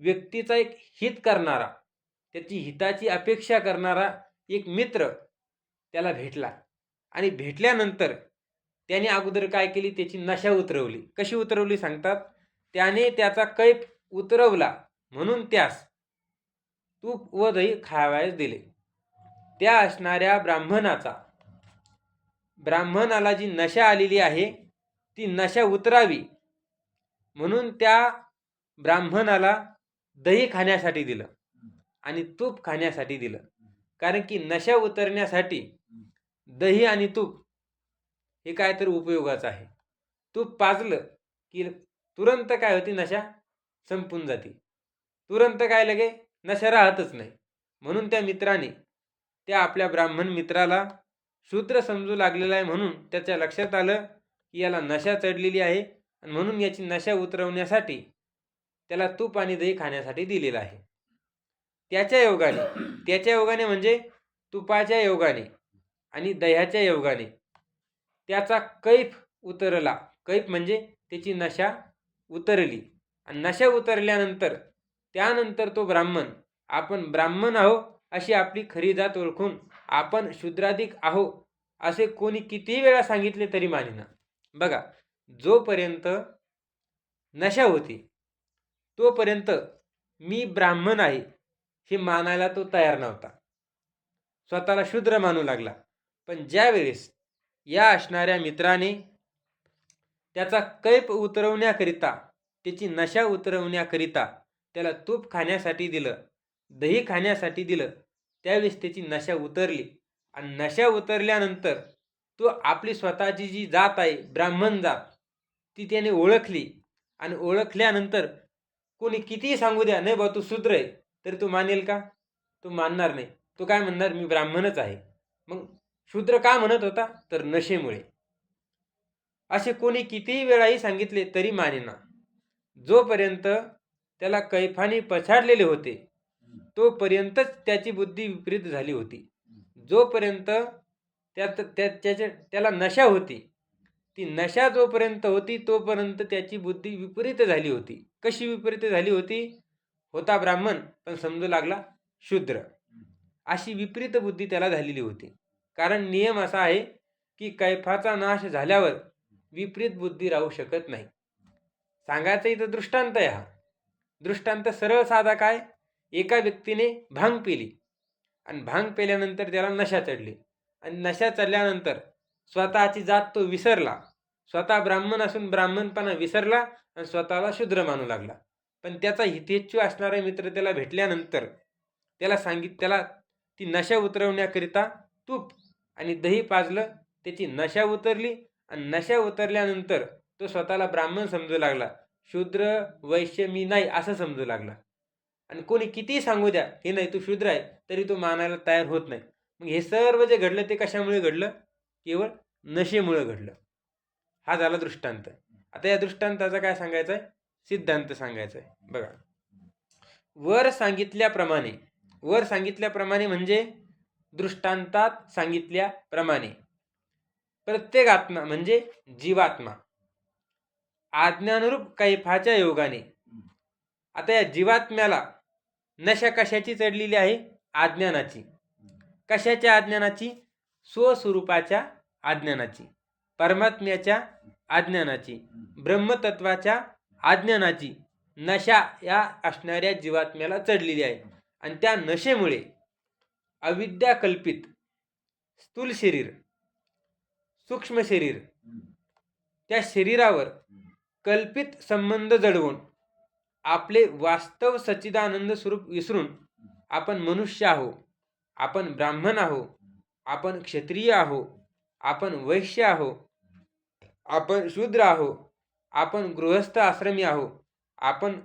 व्यक्तीचा एक हित करणारा, त्याची हिताची अपेक्षा करणारा एक मित्र त्याला भेटला. आणि भेटल्यानंतर त्याने अगोदर काय केली? त्याची नशा उतरवली. कशी उतरवली सांगतात? त्याने त्याचा कैफ उतरवला म्हणून त्यास तूप व दही खावयास दिले. त्या असणाऱ्या ब्राह्मणाला जी नशा आलेली आहे ती नशा उतरावी म्हणून त्या ब्राह्मणाला दही खाण्यासाठी दिलं आणि तूप खाण्यासाठी दिलं. कारण की नशा उतरण्यासाठी दही आणि तूप हे काय तर उपयोगाचं आहे. तूप पाजलं की तुरंत काय होती? नशा संपून जाते. तुरंत काय लगे नशा राहतच नाही. म्हणून त्या मित्राने त्या आपल्या ब्राह्मण मित्राला शूद्र समजू लागलेला आहे म्हणून त्याच्या लक्षात आलं की याला नशा चढलेली आहे आणि म्हणून याची नशा उतरवण्यासाठी त्याला तूप आणि दही खाण्यासाठी दिलेलं आहे. त्याच्या योगाने म्हणजे तुपाच्या योगाने आणि दह्याच्या योगाने त्याचा कैफ उतरला. कैफ म्हणजे त्याची नशा उतरली आणि नशा उतरल्यानंतर त्यानंतर तो ब्राह्मण, आपण ब्राह्मण आहो अशी आपली खरी जात ओळखून आपण शूद्राधिक आहो असे कोणी कितीही वेळा सांगितले तरी मानेना. बघा, जोपर्यंत नशा होती तोपर्यंत मी ब्राह्मण आहे हे मानायला तो तयार नव्हता. स्वतःला शूद्र मानू लागला. पण ज्या वेळेस या असणाऱ्या मित्राने त्याचा कैफ उतरवण्याकरिता, त्याची नशा उतरवण्याकरिता त्याला तूप खाण्यासाठी दिलं, दही खाण्यासाठी दिलं, त्यावेळेस त्याची नशा उतरली. आणि नशा उतरल्यानंतर तो आपली स्वतःची जी जात आहे ब्राह्मण जात ती त्याने ओळखली. आणि ओळखल्यानंतर कोणी कितीही सांगू द्या, नाही बा तू शूद्र आहे, तरी तो मानेल का? तो मानणार नाही. तो काय म्हणणार? मी ब्राह्मणच आहे. मग शूद्र का म्हणत होता? तर नशेमुळे. असे कोणी कितीही वेळाही सांगितले तरी मानेना. जोपर्यंत त्याला कैफाने पछाडलेले होते तोपर्यंतच त्याची बुद्धी विपरीत झाली होती. जोपर्यंत त्याला नशा होती, ती नशा जोपर्यंत होती तोपर्यंत त्याची बुद्धी विपरीत झाली होती. कशी विपरीत झाली होती? होता ब्राह्मण पण समजू लागला शूद्र, अशी विपरीत बुद्धी त्याला झालेली होती. कारण नियम असा आहे की कैफाचा नाश झाल्यावर विपरीत बुद्धी राहू शकत नाही. सांगायचं इथं दृष्टांत आहे. हा दृष्टांत सरळ साधा काय? एका व्यक्तीने भांग पिली आणि भांग पेल्यानंतर त्याला नशा चढली आणि नशा चढल्यानंतर स्वतःची जात तो विसरला. स्वतः ब्राह्मण असून ब्राह्मणपणा विसरला आणि स्वतःला शूद्र मानू लागला. पण त्याचा हितेच्छू असणारा मित्र त्याला भेटल्यानंतर त्याला ती नशा उतरवण्याकरिता तूप आणि दही पाजलं. त्याची नशा उतरली आणि नशा उतरल्यानंतर तो स्वतःला ब्राह्मण समजू लागला. शूद्र वैश्य मी नाही असं समजू लागला. आणि कोणी कितीही सांगू द्या हे नाही तू शूद्र आहे, तरी तो मानायला तयार होत नाही. मग हे सर्व जे घडलं ते कशामुळे घडलं? केवळ नशेमुळे घडलं. हा झाला दृष्टांत. आता या दृष्टांताचा काय सांगायचं आहे? सिद्धांत सांगायचा आहे. बघा, वर सांगितल्याप्रमाणे म्हणजे दृष्टांतात सांगितल्याप्रमाणे प्रत्येक आत्मा म्हणजे जीवात्मा आज्ञानुरूप कैफाच्या योगाने, आता या जीवात्म्याला नशा कशाची चढलेली आहे? अज्ञानाची. कशाच्या अज्ञानाची? स्वस्वरूपाच्या अज्ञानाची, परमात्म्याच्या अज्ञानाची, ब्रह्मतत्वाच्या अज्ञानाची नशा या असणाऱ्या जीवात्म्याला चढलेली आहे. आणि त्या नशेमुळे अविद्या कल्पित स्थूल शरीर, सूक्ष्म शरीर, त्या शरीरावर कल्पित संबंध जडवून आपले वास्तव सच्चिदानंद स्वरूप विसरून आपण मनुष्य आहो, आपण ब्राह्मण आहो, आपण क्षत्रिय आहो, आपण वैश्य आहो, आपण शूद्र आहो, आपण गृहस्थ आश्रमी आहो, आपण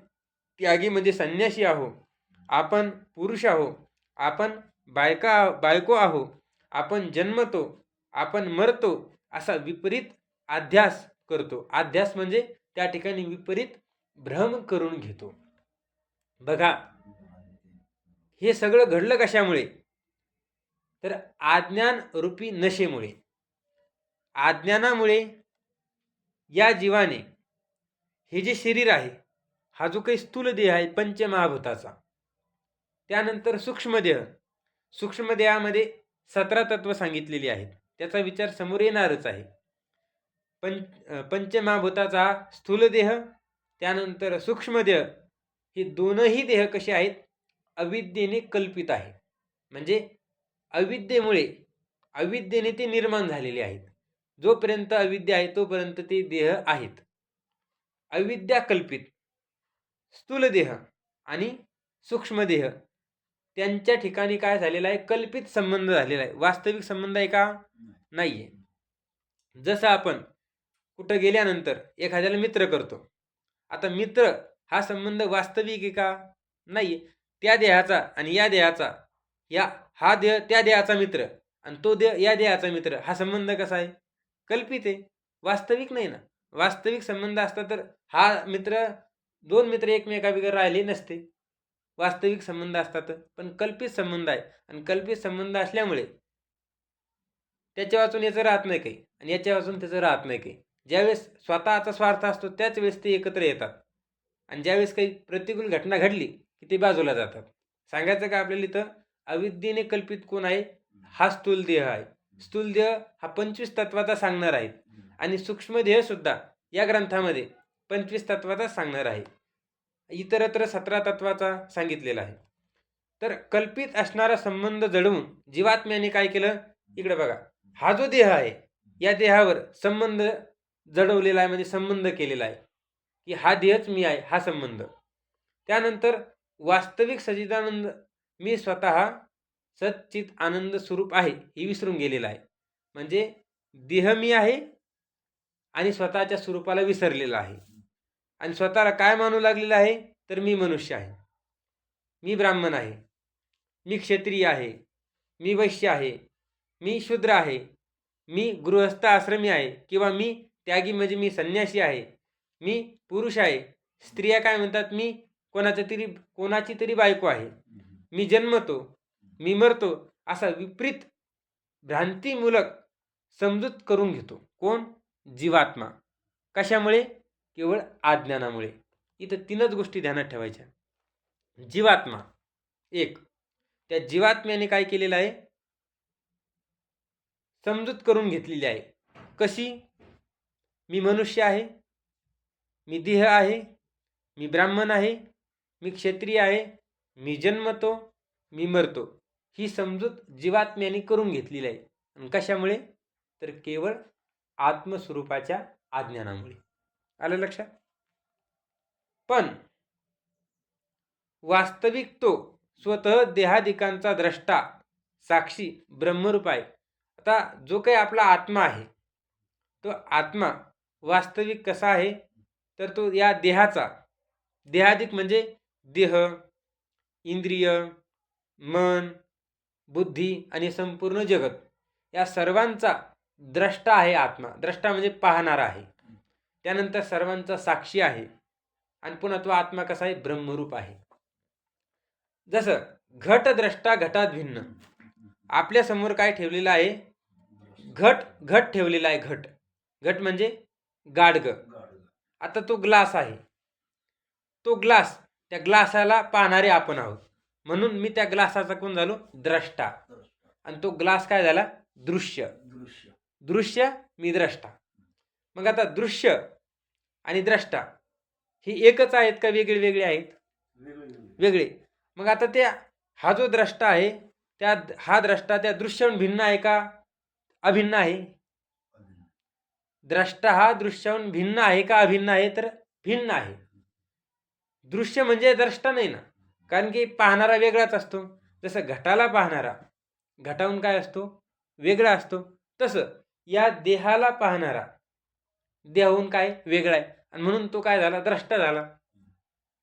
त्यागी म्हणजे संन्यासी आहो, आपण पुरुष आहो, आपण बायको आहो, आपण जन्मतो, आपण मरतो, असा विपरीत अध्यास करतो. अध्यास म्हणजे त्या ठिकाणी विपरीत भ्रम करून घेतो. बघा, हे सगळं घडलं कशामुळे? तर अज्ञान रूपी नशेमुळे. अज्ञानामुळे या जीवाने हे जे शरीर आहे, हा जो काही स्थूल देह आहे पंचमहाभूताचा, त्यानंतर सूक्ष्मदेह, सूक्ष्मदेहामध्ये 17 तत्व सांगितलेली आहेत, त्याचा विचार समोर येणारच आहे. पंचमहाभूताचा स्थूल देह, त्यानंतर सूक्ष्मदेह, हे दोनही देह कसे आहेत? अविद्येने कल्पित आहे. म्हणजे अविद्येने ते निर्माण झालेले आहेत. जोपर्यंत अविद्या आहे तोपर्यंत ते देह आहेत. अविद्या कल्पित स्थूल देह आणि सूक्ष्म देह, त्यांच्या ठिकाणी काय झालेला आहे? कल्पित संबंध झालेला आहे. वास्तविक संबंध आहे का? नाहीये. जसं आपण कुठं गेल्यानंतर एखाद्याला मित्र करतो. आता मित्र हा संबंध वास्तविक आहे का? नाही. त्या देहाचा आणि या देहाचा, हा देह त्या देहाचा मित्र आणि तो देह या देहाचा मित्र, हा संबंध कसा आहे? कल्पित आहे, वास्तविक नाही ना. वास्तविक संबंध असता तर हा मित्र, दोन मित्र एकमेकाबिगर राहिले नसते. वास्तविक संबंध असतात, पण कल्पित संबंध आहे. आणि कल्पित संबंध असल्यामुळे त्याच्या वाचून याचं राहत नाही काही आणि याच्या वाचून त्याचं राहत नाही काही. ज्यावेळेस स्वतःचा स्वार्थ असतो त्याच वेळेस ते एकत्र येतात आणि ज्यावेळेस काही प्रतिकूल घटना घडली की ते बाजूला जातात. सांगायचं का आपल्याला इथं? अविद्येने कल्पित कोण आहे? हा स्थूल देह आहे. स्थूल देह हा 25 तत्वाचा सांगणार आहे आणि सूक्ष्म देह सुद्धा या ग्रंथामध्ये 25 तत्वाचा सांगणार आहे. इतरत्र 17 तत्वाचा सांगितलेला आहे. तर कल्पित असणारा संबंध जडवून जीवात्म्याने काय केलं? इकडे बघा, हा जो देह आहे या देहावर संबंध जडवलेला आहे, म्हणजे संबंध केलेला आहे की हा देहच मी आहे, हा संबंध. त्यानंतर वास्तविक सच्चिदानंद, मी स्वतः सच्चित आनंद स्वरूप आहे हे विसरून गेलेला आहे. म्हणजे देह मी आहे आणि स्वतःच्या स्वरूपाला विसरलेला आहे आणि स्वतःला काय मानू लागलेला आहे? तर मी मनुष्य आहे, मी ब्राह्मण आहे, मी क्षत्रिय आहे, मी वैश्य आहे, मी शूद्र आहे, मी गृहस्थ आश्रमी आहे, किंवा मी त्यागी म्हणजे मी संन्यासी आहे, मी पुरुष आहे. स्त्रिया काय म्हणतात? मी कोणाची तरी बायको आहे, मी जन्मतो, मी मरतो, असा विपरीत भ्रांतीमूलक समजूत करून घेतो. कोण? जीवात्मा. कशामुळे? केवळ अज्ञानामुळे. इथं 3च गोष्टी ध्यानात ठेवायच्या. जीवात्मा एक, त्या जीवात्म्याने काय केलेलं आहे? समजूत करून घेतलेली आहे. कशी? मी मनुष्य आहे, मी देह आहे, मी ब्राह्मण आहे, मी क्षत्रिय आहे, मी जन्मतो, मी मरतो. ही समजूत जीवात्म्याने करून घेतलेली आहे. आणि कशामुळे? तर केवळ आत्मस्वरूपाच्या अज्ञानामुळे. आलं लक्षात? पण वास्तविक तो स्वतः देहादिकांचा द्रष्टा, साक्षी, ब्रह्मरूप आहे. आता जो काही आपला आत्मा आहे, तो आत्मा वास्तविक कसा आहे? तर तो या देहाचा, देहादिक म्हणजे देह, इंद्रिय, मन, बुद्धी आणि संपूर्ण जगत, या सर्वांचा द्रष्टा आहे आत्मा. द्रष्टा म्हणजे पाहणारा आहे. त्यानंतर सर्वांचा साक्षी आहे आणि पुन्हा तो आत्मा कसा आहे? ब्रह्मरूप आहे. जसं घटद्रष्टा घटात भिन्न, आपल्या समोर काय ठेवलेलं आहे? घट ठेवलेला आहे. घट म्हणजे गाडग. आता तो ग्लास आहे, तो ग्लास, त्या ग्लासाला पाहणारे आपण आहोत, म्हणून मी त्या ग्लासाचा कोण झालो? द्रष्टा. आणि तो ग्लास काय झाला? दृश्य. मी द्रष्टा. मग आता दृश्य आणि द्रष्टा हे एकच आहेत का वेगळे वेगळे आहेत? वेगळे. मग आता त्या हा जो द्रष्टा आहे हा द्रष्टा त्या दृश्याहून भिन्न आहे का अभिन्न आहे? द्रष्टा हा दृश्याहून भिन्न आहे का अभिन्न आहे? तर भिन्न आहे. दृश्य म्हणजे द्रष्टा नाही ना, कारण की पाहणारा वेगळाच असतो. जसं घटाला पाहणारा घटाहून काय असतो? वेगळा असतो. तसं या देहाला पाहणारा देहाहून काय वेगळा आहे, आणि म्हणून तो काय झाला? द्रष्टा झाला.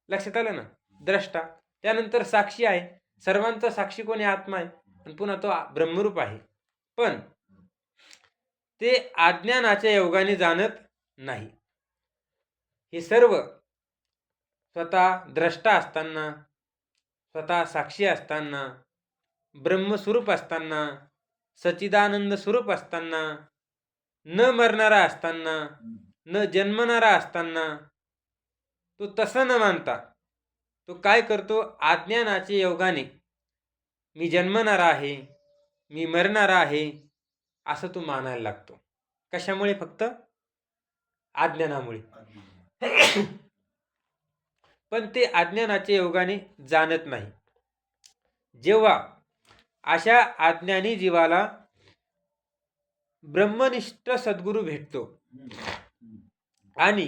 लक्षात आलं ना? द्रष्टा. त्यानंतर साक्षी आहे. सर्वांचा साक्षी कोणी? आत्मा आहे, आणि पुन्हा तो ब्रह्मरूप आहे. पण ते अज्ञानाच्या योगाने जाणत नाही. हे सर्व स्वतः द्रष्टा असताना, स्वतः साक्षी असताना, ब्रह्मस्वरूप असताना, सच्चिदानंद स्वरूप असताना, न मरणारा असताना, न जन्मणारा असताना, तो तसं न मानता तो काय करतो? अज्ञानाच्या योगाने मी जन्मणारा आहे, मी मरणारा आहे, असं तो मानायला लागतो. कशामुळे? फक्त अज्ञानामुळे. पण ते अज्ञानाच्या योगाने जाणत नाही. जेव्हा अशा अज्ञानी जीवाला ब्रह्मनिष्ठ सद्गुरू भेटतो आणि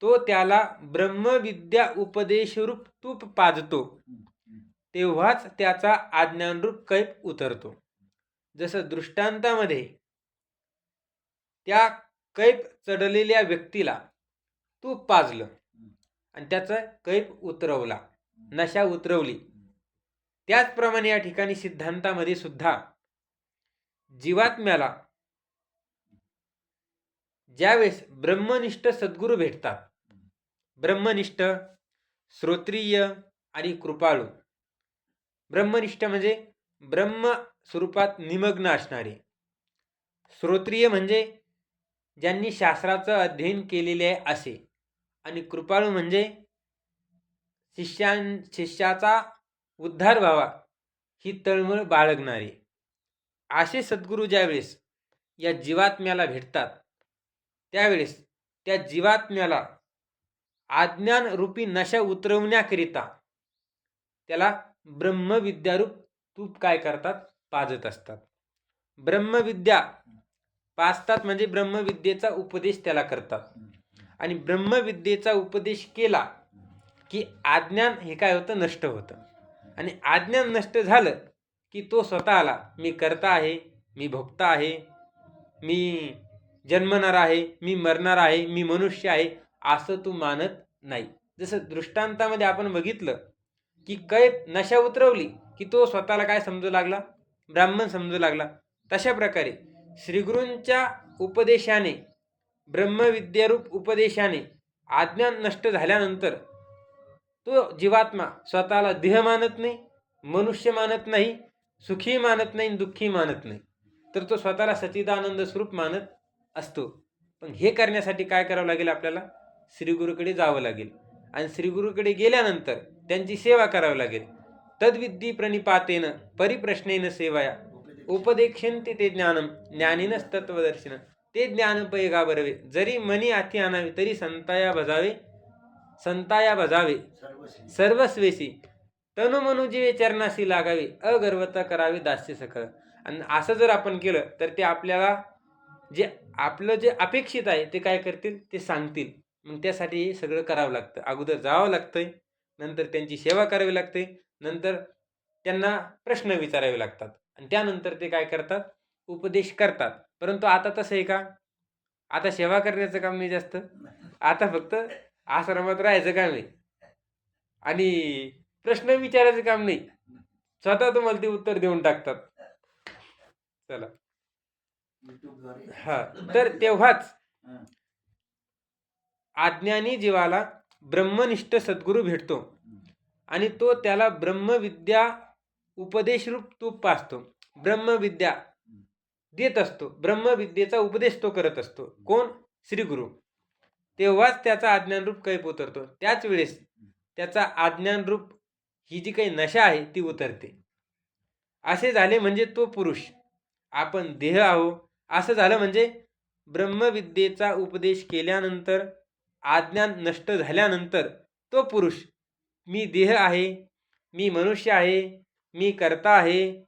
तो त्याला ब्रह्मविद्या उपदेशरूप तूप पाजतो, तेव्हाच त्याचा अज्ञानरूप कैप उतरतो. जसं दृष्टांतामध्ये त्या कैप चढलेल्या व्यक्तीला तूप पाजलं आणि त्याचा कैप उतरवला, नशा उतरवली. त्याचप्रमाणे या ठिकाणी सिद्धांतामध्ये सुद्धा जीवात्म्याला ज्यावेळेस ब्रह्मनिष्ठ सद्गुरू भेटतात, ब्रह्मनिष्ठ, श्रोत्रिय आणि कृपाळू. ब्रह्मनिष्ठ म्हणजे ब्रह्म स्वरूपात निमग्न असणारे. श्रोत्रिय म्हणजे ज्यांनी शास्त्राचं अध्ययन केलेले आहे असे. आणि कृपाळू म्हणजे शिष्याचा उद्धार व्हावा ही तळमळ बाळगणारे. असे सद्गुरू ज्यावेळेस या जीवात्म्याला भेटतात, त्यावेळेस त्या जीवात्म्याला अज्ञान रूपी नशा उतरवण्याकरिता त्याला ब्रह्मविद्यारूप तूप काय करतात? पाजत असतात. ब्रह्मविद्या पाजतात म्हणजे ब्रह्मविद्येचा उपदेश त्याला करतात. आणि ब्रह्मविद्येचा उपदेश केला की अज्ञान हे काय होतं? नष्ट होतं. आणि अज्ञान नष्ट झालं की तो स्वतःला मी कर्ता आहे, मी भोक्ता आहे, मी जन्मणार आहे, मी मरणार आहे, मी मनुष्य आहे, असं तू मानत नाही. जसं दृष्टांतामध्ये आपण बघितलं की कैप नशा उतरवली की तो स्वतःला काय समजू लागला? ब्राह्मण समजू लागला. तशा प्रकारे श्रीगुरूंच्या उपदेशाने, ब्रह्मविद्यारूप उपदेशाने अज्ञान नष्ट झाल्यानंतर तो जीवात्मा स्वतःला देह मानत नाही, मनुष्य मानत नाही, सुखी मानत नाही, दुःखी मानत नाही, तर तो स्वतःला सच्चिदानंद स्वरूप मानत असतो. पण हे करण्यासाठी काय करावं लागेल? आपल्याला श्रीगुरूकडे जावं लागेल. आणि श्रीगुरूकडे गेल्यानंतर त्यांची सेवा करावी लागेल. तद्विद्धी प्रणिपातेन परिप्रश्नेन सेवया उपदेक्षन्ते ते ज्ञानम ज्ञानिनस तत्वदर्शिन ते ज्ञान पैगा बरवे जरी मनी हाती आणावे तरी संताया भजावे सर्वस्वेसी तनु मनु जीवे चरणाशी लागावे अगर्वता करावे दास्य सकळ. आणि असं जर आपण केलं तर ते आपल्याला जे आपलं जे अपेक्षित आहे ते काय करतील? ते सांगतील. मग त्यासाठी हे सगळं करावं लागतं. अगोदर जावं लागतंय, नंतर त्यांची सेवा करावी लागते, नंतर त्यांना प्रश्न विचारावे लागतात, आणि त्यानंतर ते काय करतात? उपदेश करतात. परंतु आता तसं आहे का? आता सेवा करण्याचं काम नाही जास्त, आता फक्त आश्रमात राहायचं काम आहे आणि प्रश्न विचारायचं काम नाही. स्वतः तुम्हाला ते उत्तर देऊन टाकतात. चला, हा, तर तेव्हाच अज्ञानी जीवाला ब्रह्मनिष्ठ सद्गुरू भेटतो आणि तो त्याला ब्रह्मविद्या उपदेशरूप तूप पाजतो, ब्रह्मविद्या देत असतो, ब्रह्मविद्येचा उपदेश तो करत असतो. कोण? श्रीगुरू. तेव्हाच त्याचा अज्ञानरूप कैप उतरतो. त्याच वेळेस त्याचा अज्ञानरूप ही जी काही नशा आहे ती उतरते. असे झाले म्हणजे तो पुरुष, आपण देह आहो. असं झालं म्हणजे ब्रह्मविद्येचा उपदेश केल्यानंतर अज्ञान नष्ट झाल्यानंतर तो पुरुष मी देह आहे, मी मनुष्य आहे, मी कर्ता आहे,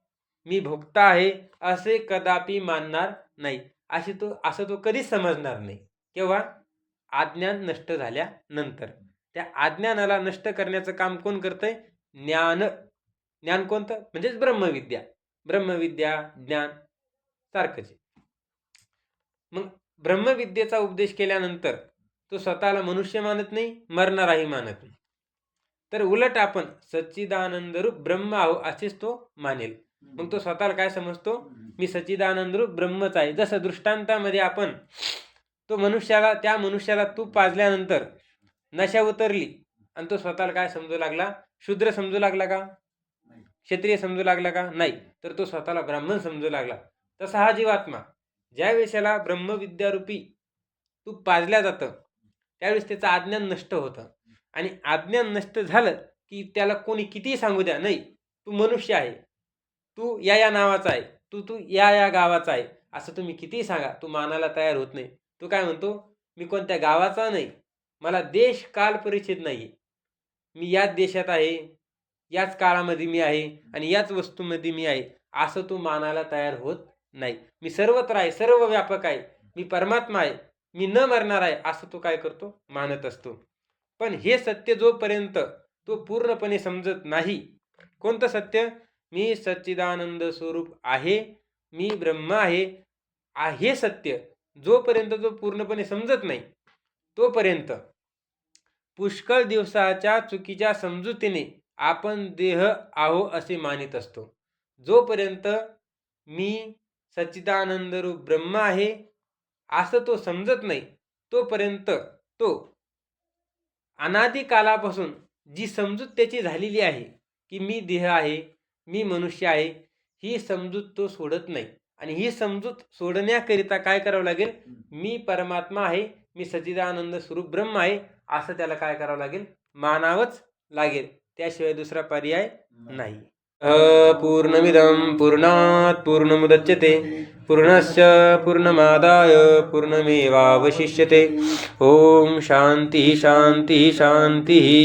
मी भोक्ता आहे असे कदापि मानणार नाही. असं तो कधीच समजणार नाही. केव्हा? अज्ञान नष्ट झाल्यानंतर. त्या अज्ञानाला नष्ट करण्याचं काम कोण करतंय? ज्ञान. ज्ञान कोणतं? म्हणजेच ब्रह्मविद्या. ब्रह्मविद्या, ज्ञान सारखंच आहे. मग ब्रह्मविद्येचा उपदेश केल्यानंतर तो स्वतःला मनुष्य मानत नाही, मरणाराही मानत नाही. तर उलट आपण सच्चिदानंदरूप ब्रह्म आहो असेच तो मानेल. मग तो स्वतःला काय समजतो? मी सच्चिदानंदरूप ब्रह्मच आहे. जसं दृष्टांतामध्ये आपण त्या मनुष्याला तूप पाजल्यानंतर नशा उतरली आणि तो स्वतःला काय समजू लागला? शूद्र समजू लागला का? क्षत्रिय समजू लागला का? नाही. तर तो स्वतःला ब्राह्मण समजू लागला. तसा हा जीवात्मा ज्या वेळेला ब्रह्मविद्यारूपी तूप पाजल्या जातं त्यावेळेस त्याचं अज्ञान नष्ट होतं. आणि अज्ञान नष्ट झालं की त्याला कोणी कितीही सांगू द्या, नाही तू मनुष्य आहे, तू या नावाचा आहे, तू या गावाचा आहे, असं तुम्ही कितीही सांगा, तू मानायला तयार होत नाही. तो काय म्हणतो? मी कोणत्या गावाचा नाही, मला देश काल परिचित नाही, मी याच देशात आहे, याच काळामध्ये मी आहे आणि याच वस्तूमध्ये मी आहे, असं तू मानायला तयार होत नाही. मी सर्वत्र आहे, सर्व व्यापक आहे, मी परमात्मा आहे, मी न मरणार आहे, असं तो काय करतो? मानत असतो. पण हे सत्य जोपर्यंत तो पूर्णपणे समजत नाही, कोणतं सत्य? मी सच्चिदानंद स्वरूप आहे, मी ब्रह्म आहे, हे सत्य जोपर्यंत तो पूर्णपणे समजत नाही तोपर्यंत पुष्कळ दिवसाच्या चुकीच्या समजुतीने आपण देह आहो असे मानित असतो. जोपर्यंत मी सच्चिदानंद रूप ब्रह्म आहे असं तो समजत नाही तोपर्यंत तो अनादी कालापासून जी समजूत त्याची झालेली आहे की मी देह आहे, मी मनुष्य आहे, ही समजूत तो सोडत नाही. आणि ही समजूत सोडण्याकरिता काय करावं लागेल? मी परमात्मा आहे, मी सच्चिदानंद स्वरूप ब्रह्म आहे, असं त्याला काय करावं लागेल? मानावंच लागेल. त्याशिवाय दुसरा पर्याय नाही. पूर्णमिदं पूर्णात् पूर्णमुदच्यते पूर्णस्य पूर्णमादाय पूर्णमेवावशिष्यते. ओम शांती शांती शांती.